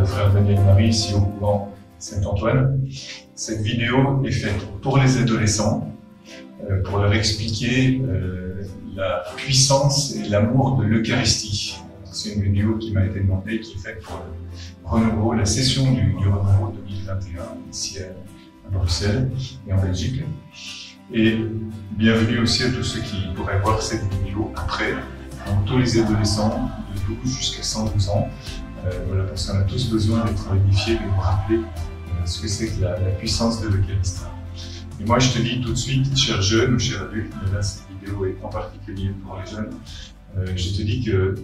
le frère Daniel Marie, ici au couvent Saint-Antoine. Cette vidéo est faite pour les adolescents, pour leur expliquer la puissance et l'amour de l'Eucharistie. C'est une vidéo qui m'a été demandée, qui est faite pour le renouveau, la session du renouveau 2021, ici à Bruxelles et en Belgique. Et bienvenue aussi à tous ceux qui pourraient voir cette vidéo après, donc tous les adolescents de 12 jusqu'à 112 ans. Voilà, parce qu'on a tous besoin d'être édifiés, de nous rappeler ce que c'est que la puissance de l'Eucharistie. Et moi, je te dis tout de suite, chers jeunes ou chers adultes, mais là, cette vidéo est en particulier pour les jeunes, je te dis que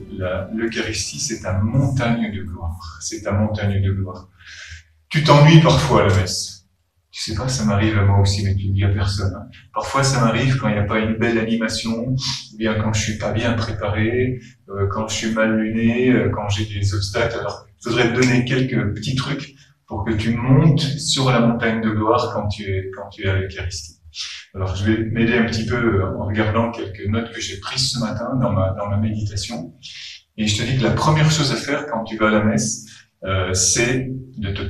l'Eucharistie, c'est ta montagne de gloire. C'est ta montagne de gloire. Tu t'ennuies parfois à la messe. Tu sais pas, ça m'arrive à moi aussi, mais tu le dis à personne. Hein. Parfois, ça m'arrive quand il n'y a pas une belle animation, ou bien quand je suis pas bien préparé, quand je suis mal luné, quand j'ai des obstacles. Alors, je voudrais te donner quelques petits trucs pour que tu montes sur la montagne de gloire quand tu es à l'Eucharistie. Alors, je vais m'aider un petit peu en regardant quelques notes que j'ai prises ce matin dans ma méditation. Et je te dis que la première chose à faire quand tu vas à la messe, c'est de te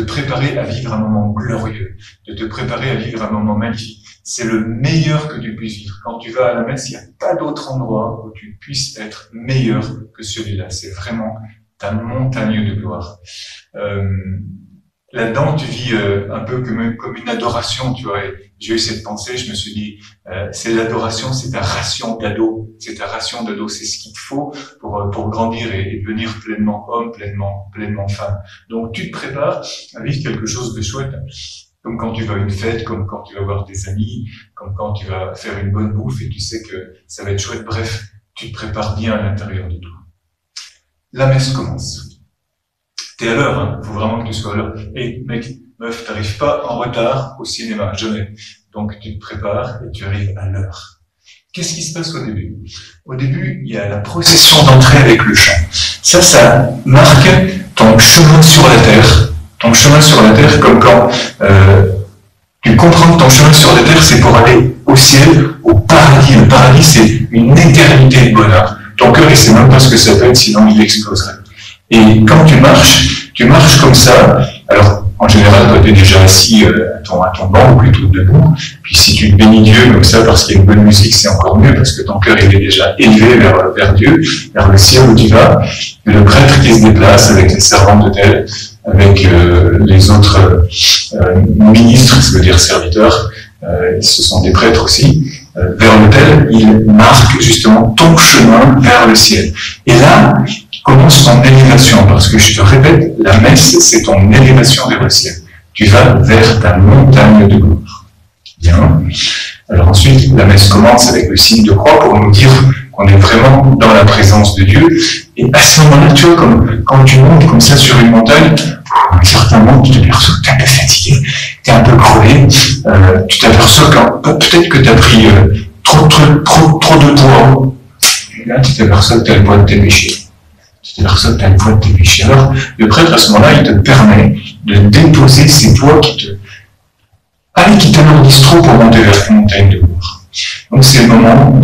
préparer à vivre un moment glorieux, de te préparer à vivre un moment magnifique. C'est le meilleur que tu puisses vivre. Quand tu vas à la messe, il n'y a pas d'autre endroit où tu puisses être meilleur que celui-là. C'est vraiment ta montagne de gloire. Là-dedans, tu vis un peu comme une adoration, tu vois. J'ai eu cette pensée, je me suis dit, c'est l'adoration, c'est ta ration d'ado. C'est ta ration d'ado, c'est ce qu'il te faut pour grandir et devenir pleinement homme, pleinement femme. Donc, tu te prépares à vivre quelque chose de chouette. Comme quand tu vas à une fête, comme quand tu vas voir des amis, comme quand tu vas faire une bonne bouffe et tu sais que ça va être chouette. Bref, tu te prépares bien à l'intérieur de toi. La messe commence. T'es à l'heure, hein. Faut vraiment que tu sois à l'heure. Et mec, meuf, t'arrives pas en retard au cinéma, jamais. Donc tu te prépares et tu arrives à l'heure. Qu'est-ce qui se passe au début? Au début, il y a la procession d'entrée avec le chant. Ça marque ton chemin sur la terre. Ton chemin sur la terre, comme quand tu comprends que ton chemin sur la terre, c'est pour aller au ciel, au paradis. Le paradis, c'est une éternité de bonheur. Ton cœur, il sait même pas ce que ça peut être, sinon il exploserait. Et quand tu marches comme ça. Alors, en général, toi, tu es déjà assis à ton banc, ou plutôt debout. Puis si tu bénis Dieu comme ça, parce qu'il y a une bonne musique, c'est encore mieux, parce que ton cœur, il est déjà élevé vers Dieu, vers le ciel où tu vas. Et le prêtre qui se déplace avec les servants d'autel, avec les autres ministres, ça veut dire serviteurs, ce sont des prêtres aussi, vers l'autel, il marque justement ton chemin vers le ciel. Et là, commence ton élévation, parce que je te répète, la messe, c'est ton élévation vers le ciel. Tu vas vers ta montagne de gloire. Bien. Alors ensuite, la messe commence avec le signe de croix pour nous dire qu'on est vraiment dans la présence de Dieu. Et à ce moment-là, tu vois, comme quand tu montes comme ça sur une montagne, à un certain moment, tu t'aperçois que tu es un peu fatigué, tu es un peu crevé, tu t'aperçois que peut-être que tu as pris trop de poids. Et là, tu t'aperçois que tu as le poids de tes péchés. Tu t'aperçois que tu as le poids de tes péchés. Alors, le prêtre, à ce moment-là, il te permet de déposer ces poids qui t'alourdissent trop pour monter vers la montagne de gloire. Donc, c'est le moment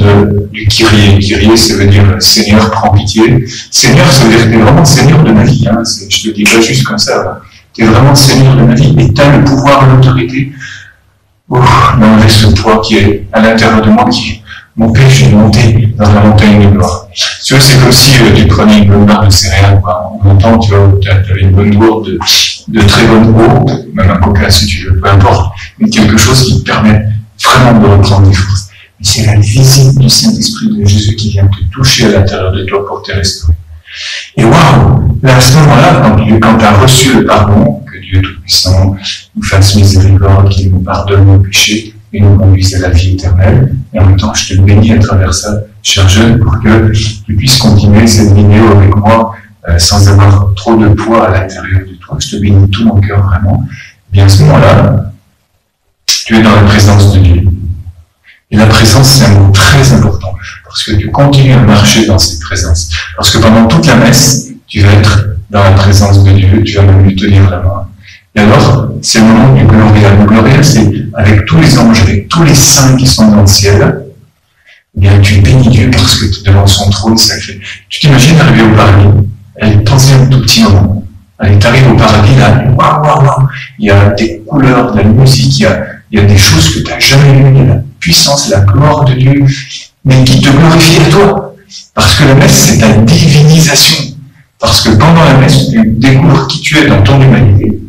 du Kyrie. Kyrie, ça veut dire Seigneur, prends pitié. Seigneur, ça veut dire que tu es vraiment Seigneur de ma vie. Hein. Je te dis pas juste comme ça. Tu es vraiment Seigneur de ma vie et tu as le pouvoir et l'autorité d'enlever ce poids qui est à l'intérieur de moi qui m'empêche de monter dans la montagne de gloire. Tu vois, c'est comme si tu prenais une bonne barre de céréales, quoi. En montant, tu vois, tu avais une bonne gourde de très bonne eau, même un coca si tu veux, peu importe, mais quelque chose qui te permet vraiment de reprendre des forces. Mais c'est la visite du Saint-Esprit de Jésus qui vient te toucher à l'intérieur de toi pour te restaurer. Et waouh! Là, à ce moment-là, quand tu as reçu le pardon, que Dieu Tout-Puissant nous fasse miséricorde, qu'il nous pardonne nos péchés, et nous conduise à la vie éternelle. Et en même temps, je te bénis à travers ça, cher jeune, pour que tu puisses continuer cette vidéo avec moi sans avoir trop de poids à l'intérieur de toi. Je te bénis tout mon cœur, vraiment. Et bien à ce moment-là, tu es dans la présence de Dieu. Et la présence, c'est un mot très important, parce que tu continues à marcher dans cette présence. Parce que pendant toute la messe, tu vas être dans la présence de Dieu, tu vas même lui tenir la main. Et alors, c'est le moment du Gloria. Le Gloria, c'est avec tous les anges, avec tous les saints qui sont dans le ciel, eh bien, tu bénis Dieu parce que tu es devant son trône sacré. Tu t'imagines arriver au paradis, Allez, pensez un tout petit moment. Allez, t'arrives au paradis, là, waouh, il y a des couleurs, de la musique, il y a des choses que tu n'as jamais vues, il y a la puissance, la gloire de Dieu, mais qui te glorifie à toi. Parce que la messe, c'est ta divinisation. Parce que pendant la messe, tu découvres qui tu es dans ton humanité,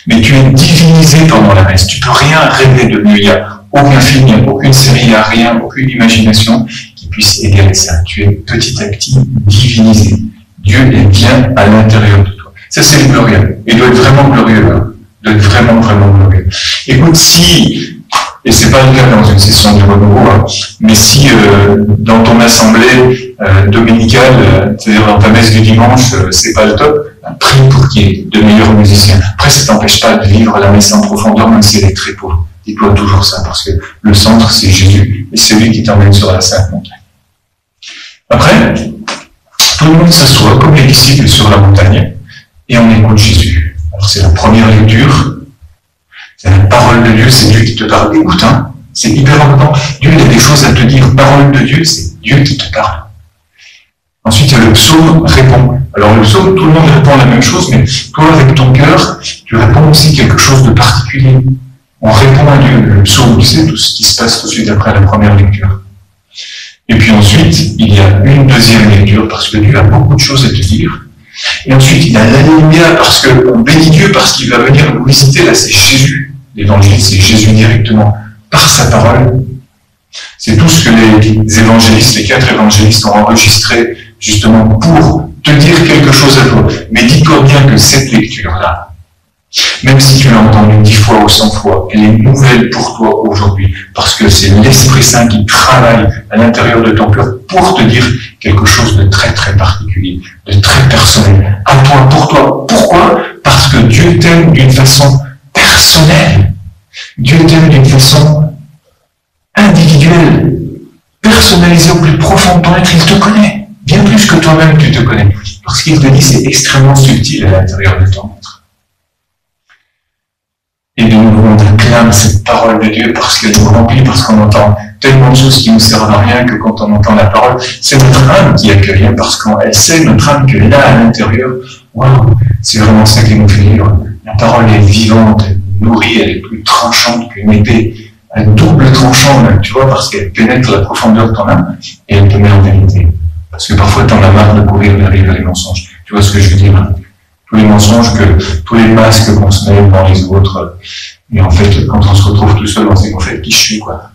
mais tu es divinisé pendant la messe. Tu peux rien rêver de mieux. Il n'y a aucun film, il n'y a aucune série, il n'y a rien, aucune imagination qui puisse égaler ça. Tu es petit à petit divinisé. Dieu est bien à l'intérieur de toi. Ça, c'est le glorieux. Il doit être vraiment glorieux, hein. Il doit être vraiment, vraiment glorieux. Écoute, si, et c'est pas le cas dans une session de renouveau, hein, mais si dans ton assemblée dominicale, c'est-à-dire dans ta messe du dimanche, c'est pas le top, prie pour qu'il y ait de meilleurs musiciens. Après, ça t'empêche pas de vivre la messe en profondeur, même si elle est très pauvre. Dis-toi toujours ça, parce que le centre, c'est Jésus, et c'est lui qui t'emmène sur la Sainte Montagne. Après, tout le monde s'assoit, comme les disciples sur la montagne, et on écoute Jésus. Alors, c'est la première lecture, c'est la parole de Dieu, c'est Dieu qui te parle. Écoute, hein, c'est hyper important. Dieu, il a des choses à te dire. Parole de Dieu, c'est Dieu qui te parle. Ensuite, il y a le psaume répond. Alors, le psaume, tout le monde répond la même chose, mais toi, avec ton cœur, tu réponds aussi quelque chose de particulier. On répond à Dieu. Le psaume, tu sais, tout ce qui se passe tout de suite après la première lecture. Et puis ensuite, il y a une deuxième lecture, parce que Dieu a beaucoup de choses à te dire. Et ensuite, il y a l'Alléluia, parce qu'on bénit Dieu, parce qu'il va venir nous visiter. Là, c'est Jésus. L'évangile, c'est Jésus directement, par sa parole. C'est tout ce que les évangélistes, les 4 évangélistes ont enregistré, justement, pour te dire quelque chose à toi. Mais dis-toi bien que cette lecture-là, même si tu l'as entendue 10 fois ou 100 fois, elle est nouvelle pour toi aujourd'hui, parce que c'est l'Esprit Saint qui travaille à l'intérieur de ton cœur pour te dire quelque chose de très très particulier, de très personnel, à toi, pour toi. Pourquoi? Parce que Dieu t'aime d'une façon personnelle. Dieu t'aime d'une façon individuelle, personnalisée au plus profond de ton être. Il te connaît, bien plus que toi-même tu te connais. Parce qu'il te dit, c'est extrêmement subtil à l'intérieur de ton être. Et de nouveau, on acclame cette parole de Dieu parce qu'elle nous remplit, parce qu'on entend tellement de choses qui ne nous servent à rien que quand on entend la parole, c'est notre âme qui accueille, parce qu'elle sait, notre âme, que là, à l'intérieur, waouh, c'est vraiment ça qui nous fait vivre. La parole est vivante, elle nourrit, elle est plus tranchante qu'une épée, à double tranchant même, tu vois, parce qu'elle pénètre la profondeur de ton âme et elle te met en vérité. Parce que parfois, t'en as marre de courir vers les mensonges. Tu vois ce que je veux dire, hein? Tous les mensonges, tous les masques qu'on se met dans les autres. Et en fait, quand on se retrouve tout seul, on se dit, en fait, qui je suis, quoi.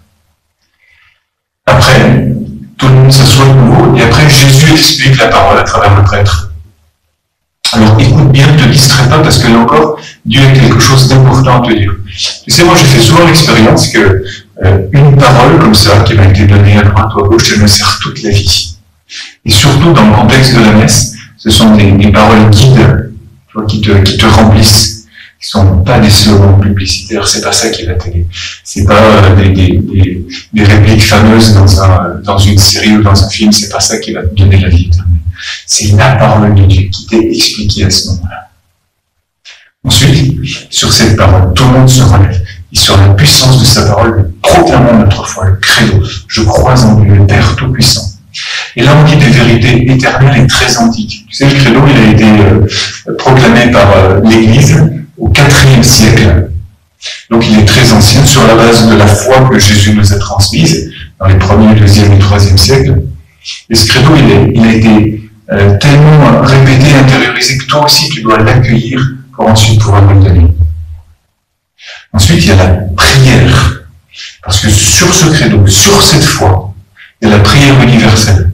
Après, tout le monde s'assoit de nouveau, et après, Jésus explique la parole à travers le prêtre. Alors, écoute bien, ne te distrais pas, parce que là encore, Dieu a quelque chose d'important à te dire. Tu sais, moi, j'ai fait souvent l'expérience que une parole comme ça, qui m'a été donnée à droite ou à gauche, elle me sert toute la vie. Et surtout, dans le contexte de la messe, ce sont des paroles guides, qui te remplissent, qui sont pas des slogans publicitaires, c'est pas ça qui va t'aider. C'est pas des répliques fameuses dans une série ou dans un film, c'est pas ça qui va te donner la vie éternelle. C'est la parole de Dieu qui t'est expliquée à ce moment-là. Ensuite, sur cette parole, tout le monde se relève. Et sur la puissance de sa parole, nous proclamons notre foi, le credo. Je crois en Dieu, le Père Tout-Puissant. Et là, on dit des vérités éternelles et très antiques. Tu sais, le credo, il a été proclamé par l'Église au IVe siècle. Donc, il est très ancien, sur la base de la foi que Jésus nous a transmise dans les 1er, 2e et 3e siècles. Et ce credo, il a été tellement répété, intériorisé, que toi aussi, tu dois l'accueillir pour ensuite pouvoir le donner. Ensuite, il y a la prière. Parce que sur ce credo, sur cette foi, il y a la prière universelle.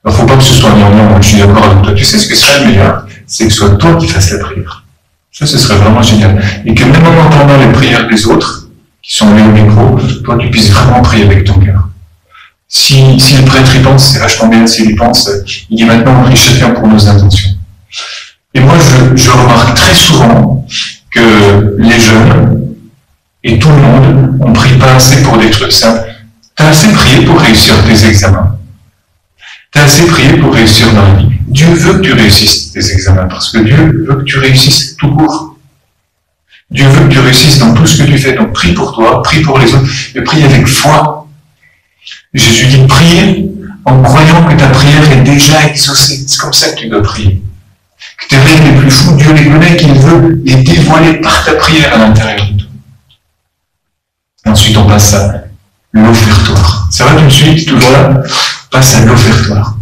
Alors, faut pas que ce soit non, je suis d'accord avec toi. Tu sais ce que serait le meilleur? C'est que ce soit toi qui fasses la prière. Ça, ce serait vraiment génial. Et que même en entendant les prières des autres, qui sont allés au micro, toi, tu puisses vraiment prier avec ton cœur. Si le prêtre y pense, c'est vachement bien. S'il y pense, il dit maintenant, on prie chacun pour nos intentions. Et moi, je remarque très souvent que les jeunes et tout le monde, on prie pas assez pour des trucs simples. T'as assez prié pour réussir tes examens. T'as assez prié pour réussir dans la vie. Dieu veut que tu réussisses tes examens, parce que Dieu veut que tu réussisses tout court. Dieu veut que tu réussisses dans tout ce que tu fais. Donc prie pour toi, prie pour les autres, et prie avec foi. Jésus dit, prie en croyant que ta prière est déjà exaucée. C'est comme ça que tu dois prier. Que tes rêves les plus fous, Dieu les connaît, qu'il veut les dévoiler par ta prière à l'intérieur de toi. Et ensuite, on passe à l'offertoire. Ça va tout de suite, toujours là? On passe à l'offertoire.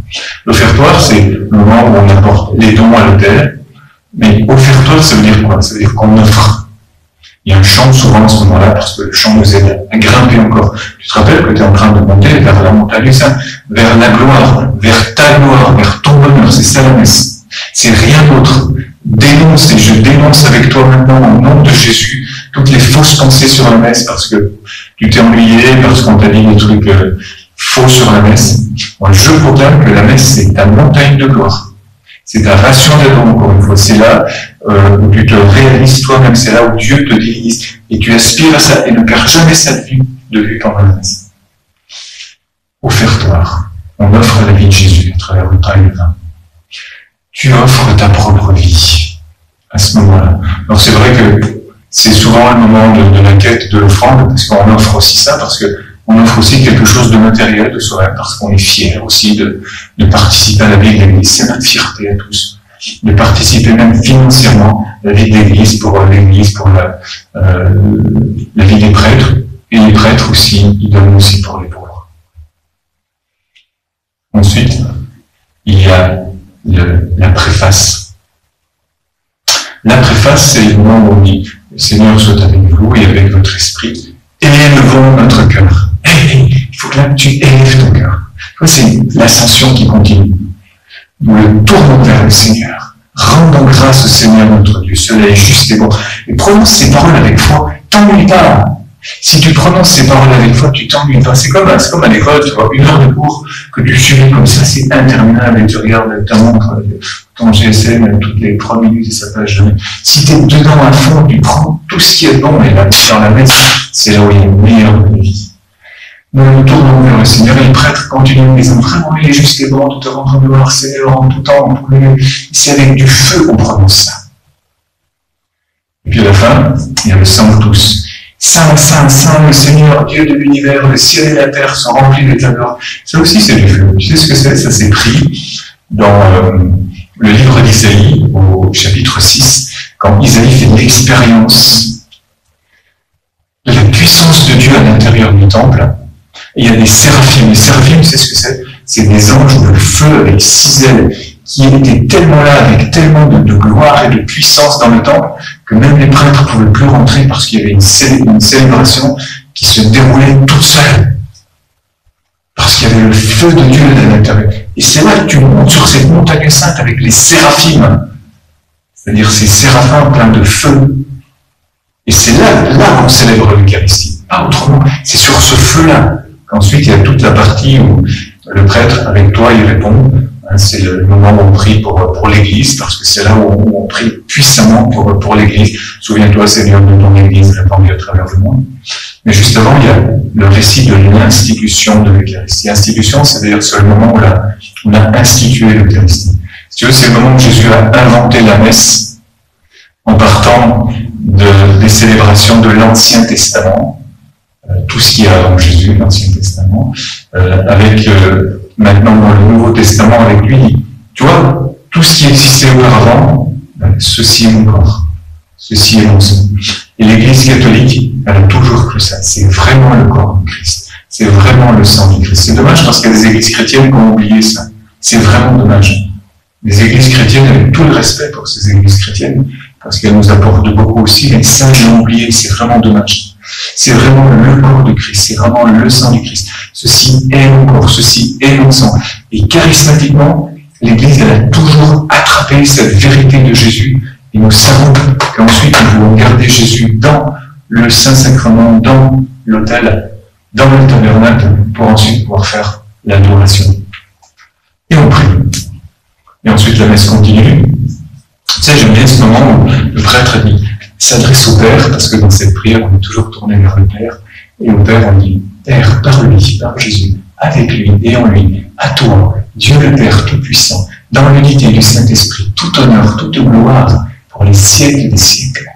L'offertoire, c'est le moment où on apporte les dons à l'autel. Mais offertoire, ça veut dire quoi? Ça veut dire qu'on offre. Il y a un chant souvent à ce moment-là, parce que le chant nous aide à grimper encore. Tu te rappelles que tu es en train de monter vers la montagne du Saint, vers la gloire, vers ta gloire, vers ton bonheur. C'est ça la messe. C'est rien d'autre. Dénonce, et je dénonce avec toi maintenant, au nom de Jésus, toutes les fausses pensées sur la messe, parce que tu t'es ennuyé, parce qu'on t'a dit des trucs faux sur la messe. Moi, je proclame que la messe, c'est ta montagne de gloire. C'est ta ration de don, encore une fois. C'est là où tu te réalises toi-même. C'est là où Dieu te dirige. Et tu aspires à ça et ne perds jamais ça de vue pendant la messe. Offertoire. On offre la vie de Jésus à travers le pain et le vin. Tu offres ta propre vie à ce moment-là. Alors c'est vrai que c'est souvent le moment de la quête de l'offrande, parce qu'on offre aussi ça, parce qu'on offre aussi quelque chose de matériel de soi-même, parce qu'on est fier aussi de participer à la vie de l'Église. C'est notre fierté à tous. De participer même financièrement à la vie de l'Église, pour l'Église, pour la vie des prêtres. Et les prêtres aussi, ils donnent aussi pour les pauvres. Ensuite, il y a la préface. La préface, c'est le moment où on dit « Le Seigneur soit avec vous et avec votre esprit. Élevons notre cœur. » Il faut que là, tu élèves ton cœur. C'est l'ascension qui continue. Nous le tournons vers le Seigneur. Rendons grâce au Seigneur notre Dieu. Cela est juste et bon. Et prononce ces paroles avec foi. T'ennuie pas. Si tu prononces ces paroles avec foi, tu t'ennuies pas. C'est comme à l'école, tu vois, 1 heure de cours que tu suivis comme ça, c'est interminable et tu regardes ta montre, ton GSM, toutes les 3 minutes et ça passe jamais. Si tu es dedans à fond, tu prends tout ce qui est bon et là, dans la messe, c'est là où il y a le meilleur de la vie. Nous nous tournons vers le Seigneur et les prêtres continuent en disant vraiment il est juste et bon, tout rentre de gloire, Seigneur, en tout temps, en tout lieu. C'est avec du feu qu'on prononce ça. Et puis à la fin, il y a le sang de tous. Saint, Saint, Saint, le Seigneur, Dieu de l'univers, le ciel et la terre sont remplis de ta gloire. Ça aussi, c'est du feu. Tu sais ce que c'est? Ça, c'est pris dans le livre d'Isaïe, au chapitre 6, quand Isaïe fait l'expérience de la puissance de Dieu à l'intérieur du temple. Et il y a des séraphim. Les séraphim, c'est ce que c'est? C'est des anges de feu avec 6 ailes qui étaient tellement là, avec tellement de gloire et de puissance dans le temple, que même les prêtres ne pouvaient plus rentrer parce qu'il y avait une célébration qui se déroulait toute seule. Parce qu'il y avait le feu de Dieu à l'intérieur. Et c'est là que tu montes sur cette montagne sainte avec les séraphim. C'est-à-dire ces séraphins pleins de feu. Et c'est là qu'on célèbre l'Eucharistie. Pas autrement. C'est sur ce feu-là qu'ensuite il y a toute la partie où le prêtre, avec toi, il répond. C'est le moment où on prie pour l'Église, parce que c'est là où on prie puissamment pour l'Église. Souviens-toi, Seigneur, de ton Église répandue à travers le monde. Mais juste avant, il y a le récit de l'institution de l'Eucharistie. Institution, c'est-à-dire c'est le moment où on a institué l'Eucharistie. Si tu veux, c'est le moment où Jésus a inventé la messe, en partant des célébrations de l'Ancien Testament, tout ce qu'il y a avant Jésus, l'Ancien Testament, avec maintenant dans le Nouveau Testament avec lui. Tu vois, tout ce qui existait auparavant, ceci est mon corps, ceci est mon sang. Et l'Église catholique, elle a toujours cru ça. C'est vraiment le corps du Christ. C'est vraiment le sang du Christ. C'est dommage parce qu'il y a des églises chrétiennes qui ont oublié ça. C'est vraiment dommage. Les églises chrétiennes, avec tout le respect pour ces églises chrétiennes, parce qu'elles nous apportent beaucoup aussi, mais ça, ils l'ont oublié. C'est vraiment dommage. C'est vraiment le corps de Christ. C'est vraiment le sang du Christ. Ceci est mon corps, ceci est mon sang. Et charismatiquement, l'Église, elle a toujours attrapé cette vérité de Jésus. Et nous savons qu'ensuite, nous voulons garder Jésus dans le Saint-Sacrement, dans l'autel, dans le tabernacle, pour ensuite pouvoir faire l'adoration. Et on prie. Et ensuite, la messe continue. Tu sais, j'aime bien ce moment où le prêtre dit, s'adresse au Père, parce que dans cette prière, on est toujours tourné vers le Père. Et au Père, on dit, Père, par lui, par Jésus, avec lui et en lui, à toi, Dieu le Père Tout-Puissant, dans l'unité du Saint-Esprit, tout honneur, toute gloire, pour les siècles des siècles.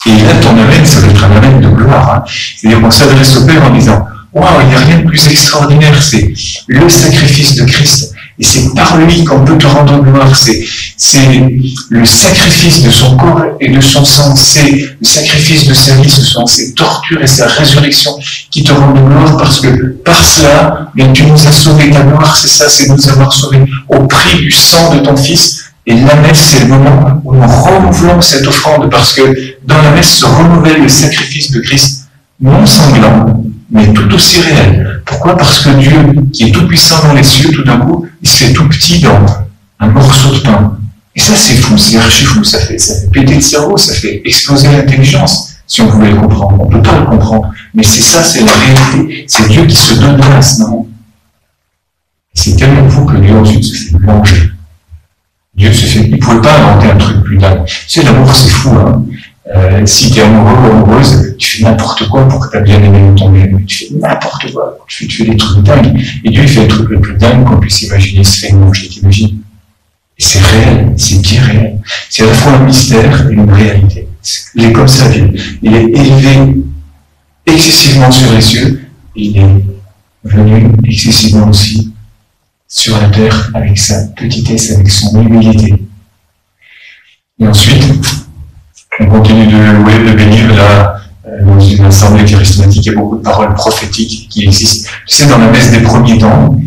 Et là, ton amène, ça va être un amène de gloire. Hein. C'est-à-dire qu'on s'adresse au Père en disant, waouh, il n'y a rien de plus extraordinaire, c'est le sacrifice de Christ. Et c'est par lui qu'on peut te rendre gloire. C'est c'est le sacrifice de son corps et de son sang, c'est le sacrifice de sa vie, ce sont ses tortures et sa résurrection qui te rendent gloire, parce que par cela, bien, tu nous as sauvés. Ta gloire, c'est ça, c'est nous avoir sauvés au prix du sang de ton Fils. Et la messe, c'est le moment où nous renouvelons cette offrande, parce que dans la messe se renouvelle le sacrifice de Christ, non sanglant, mais tout aussi réel. Pourquoi? Parce que Dieu, qui est tout puissant dans les cieux, tout d'un coup, il se fait tout petit dans un morceau de pain. Et ça, c'est fou, c'est archi fou, ça fait péter le cerveau, ça fait exploser l'intelligence, si on voulait le comprendre. On ne peut pas le comprendre. Mais c'est ça, c'est la réalité. C'est Dieu qui se donne à ce moment. C'est tellement fou que Dieu ensuite se fait manger. Dieu se fait, il ne pouvait pas inventer un truc plus dingue. Tu sais, l'amour, c'est fou, hein. Si tu es amoureux ou amoureuse, tu fais n'importe quoi pour que ta bien-aimée ton bien-aimé. Tu fais n'importe quoi. Tu fais des trucs dingues. Et Dieu, il fait les trucs les plus dingues qu'on puisse imaginer. Il se fait manger, t'imagines? Et c'est réel, c'est bien réel. C'est à la fois un mystère et une réalité. Il est comme ça, Dieu. Il est élevé excessivement sur les cieux. Il est venu excessivement aussi sur la terre avec sa petitesse, avec son humilité. Et ensuite, on continue de louer, de bénir. Là, dans une assemblée charismatique, il y a beaucoup de paroles prophétiques qui existent. Tu sais, dans la messe des premiers temps,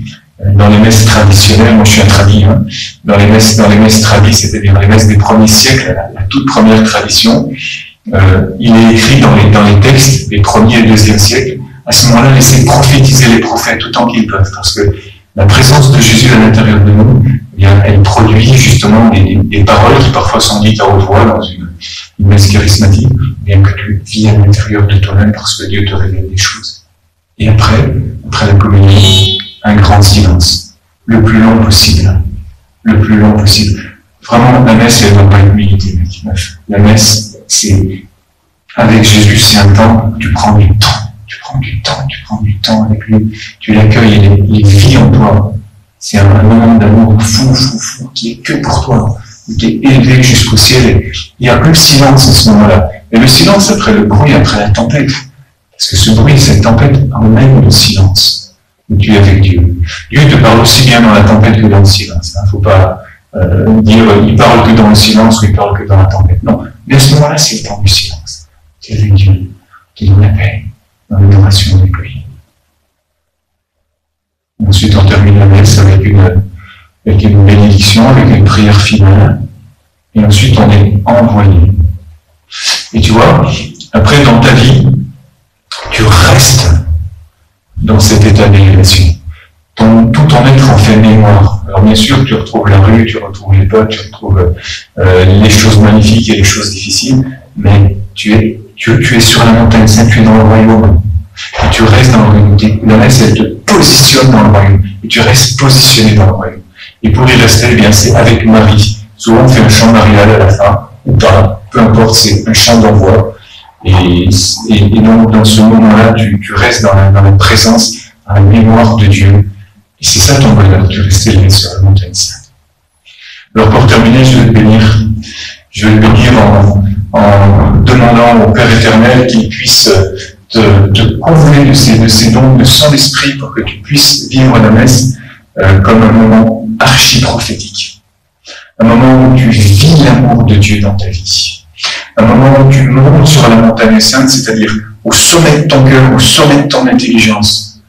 dans les messes traditionnelles, moi je suis un tradi, hein, dans les messes tradies, c'est-à-dire les messes des premiers siècles, la toute première tradition, il est écrit dans les textes des premiers et deuxième siècles, à ce moment-là, laissez prophétiser les prophètes autant qu'ils peuvent, parce que la présence de Jésus à l'intérieur de nous, eh bien, elle produit justement des paroles qui parfois sont dites à haute voix dans une messe charismatique, bien que tu vis à l'intérieur de toi-même parce que Dieu te révèle des choses. Et après la communion, un grand silence, le plus long possible, le plus long possible. Vraiment, la messe, elle ne doit pas être militée, mec, meuf. La messe, c'est, avec Jésus, c'est un temps où tu prends du temps. Tu prends du temps avec lui, tu l'accueilles, il vit en toi. C'est un moment d'amour fou, qui est que pour toi, qui est élevé jusqu'au ciel. Il n'y a plus de silence à ce moment-là. Et le silence après le bruit, après la tempête. Parce que ce bruit, cette tempête emmène le silence. Où tu es avec Dieu. Dieu te parle aussi bien dans la tempête que dans le silence. Il ne faut pas dire il parle que dans le silence ou il parle que dans la tempête. Non. Mais à ce moment-là, c'est le temps du silence. Tu es avec Dieu, tu es dans la paix, dans l'adoration avec lui. Ensuite, on termine la messe avec une bénédiction, avec une prière finale. Et ensuite, on est envoyé. Et tu vois, après, dans ta vie, tu restes dans cet état d'élévation. Tout ton être en fait mémoire. Alors bien sûr, tu retrouves la rue, tu retrouves les potes, tu retrouves les choses magnifiques et les choses difficiles, mais tu es sur la montagne sainte, tu es dans le royaume. Et tu restes dans le royaume. La messe, elle te positionne dans le royaume. Et tu restes positionné dans le royaume. Et pour y rester, eh bien, c'est avec Marie. Souvent, on fait un chant marial à la fin, ou pas, peu importe, c'est un chant d'envoi. Et donc, dans ce moment-là, tu restes dans la présence, dans la mémoire de Dieu. Et c'est ça ton bonheur, tu restes élevé sur la montagne sainte. Alors, pour terminer, je vais te bénir en demandant au Père éternel qu'il puisse te combler de ces dons de son esprit pour que tu puisses vivre la messe comme un moment archi-prophétique. Un moment où tu vis l'amour de Dieu dans ta vie. Un moment où tu montes sur la montagne sainte, c'est-à-dire au sommet de ton cœur, au sommet de ton intelligence.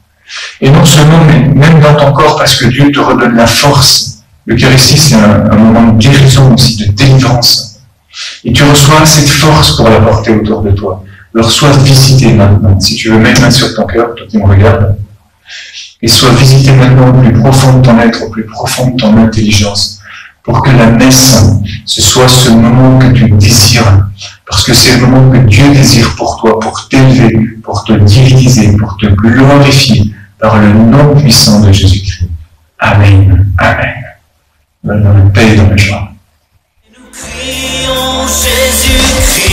Et non seulement, mais même dans ton corps, parce que Dieu te redonne la force. L'Eucharistie, c'est un moment de guérison aussi, de délivrance. Et tu reçois cette force pour la porter autour de toi. Alors sois visité maintenant. Si tu veux mettre main sur ton cœur, toi qui me regardes, et sois visité maintenant au plus profond de ton être, au plus profond de ton intelligence, pour que la messe, ce soit ce moment que tu désires, parce que c'est le moment que Dieu désire pour toi, pour t'élever, pour te diviniser, pour te glorifier, par le nom puissant de Jésus-Christ. Amen. Amen. Dans la paix et dans la joie. Nous crions Jésus-Christ.